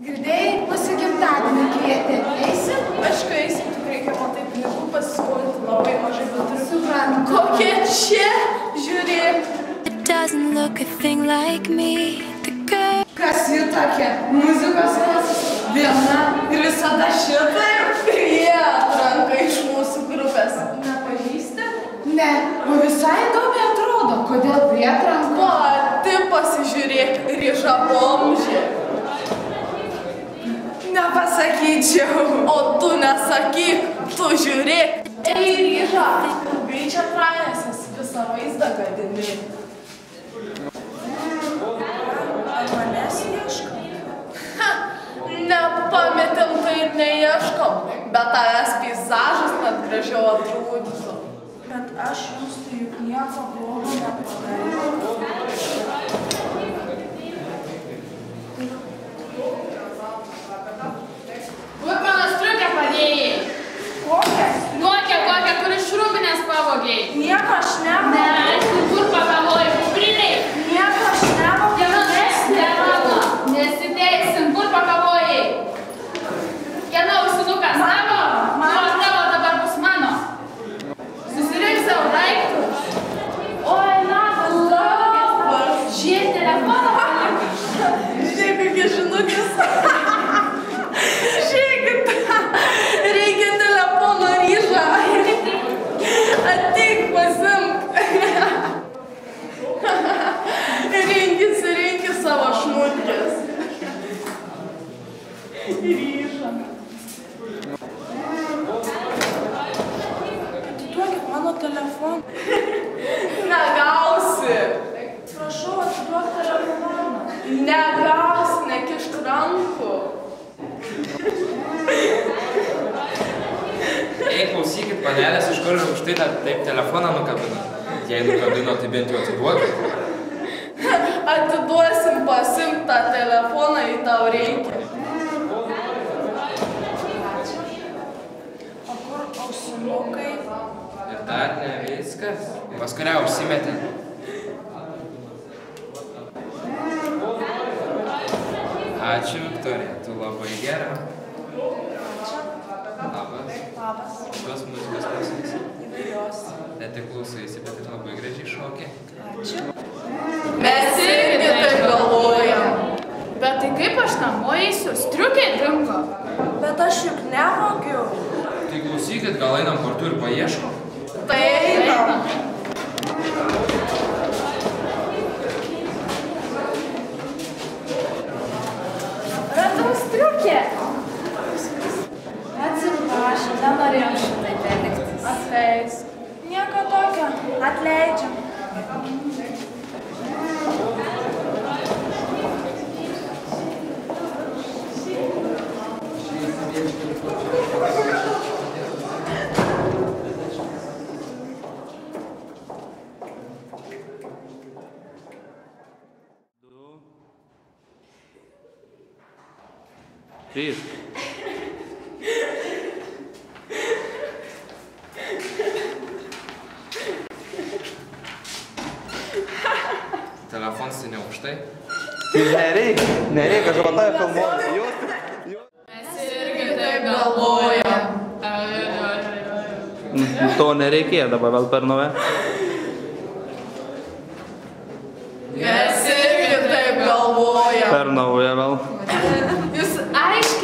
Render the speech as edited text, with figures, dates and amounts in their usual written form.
Girdėjai, mūsų gimtadienį kvietė. Eisim? Aišku, eisim, tik reikia matai pinigų pasiskolinti, labai mažai beturiu. Suprantu. Kokie čia? Žiūrėk. Doesn't look a thing like me. The girl. Kas ji tokia? Muzikos klausys? Viena ir visada šitaip? Jie atranka iš mūsų grupės. Nepažįsti? Ne, o visai įdomiai atrodo. Kodėl prie atranko? Pati pasižiūrėk, ryža bomžė. Nepasakyčiau. O tu nesakyk, tu žiūrėk. Ei, ryža, ilgai čia trajęsis, visą vaizdą gadini. Manęs ieškom. Nepametėm, tai ir neieškom, bet tavęs peizažas net gražiau atrodytų. Bet aš jums tai juk nieko blogo nepadariau. Kur mano striukę padėjai? Kokią? Kokią, kur iš rūbinės pavogėjai? Nieko aš nevogiau. Neaišku, kur pavogėjai, kupriniai? Nieko aš nevogiau. Nesiteisim, kur pavogėjai? Kieno ausinukas? Tavo? O tavo dabar bus mano. Susirink savo daiktus. Oi, labas, draugės. Žiūrėk, telefoną paliko. Žiūrėk, kokie žinutės. Žiūrėkit, reikia telefono ryžą. Ateik pasimk. Rinkis savo šmutkės. Ryžą. Atiduokit mano telefoną. Negausi. Prašau, atiduok telefoną. Negausi, nekišk rankų. Ei, klausykit, panelės, iš kur už tai taip telefoną nukabino. Jei nukabino, tai bent jau atiduokit. Atiduosim pasimk tą telefoną, jei tau reikia. O kur ausinukai? Ir dar ne viskas. Pas kurią užsimetė. Ačiū, Viktorija, tu labai gera. Labas. Labas. Kokios muzikos klausysi? Įvairios. Ne tik klausaisi, bet ir labai gražiai šoki. Ačiū. Mes irgi taip galvojam. Bet tai kaip aš namo eisiu? Striukė dingo. Bet aš juk nevogiau. Tai klausykit, gal einam kartu ir paieškom? Tai einam. Radau striukę. Atsiprašau, nenorėjau šitaip elgtis. Atleisk. Nieko tokio. Atleidžiam. Trys. Telefonas tai ne aukštai. Nereikia, aš apie tave filmuoju. Mes irgi taip galvojam. To nereikėjo dabar vėl per naują. Mes irgi taip galvojam. Per naują vėl. Jūs aiškiai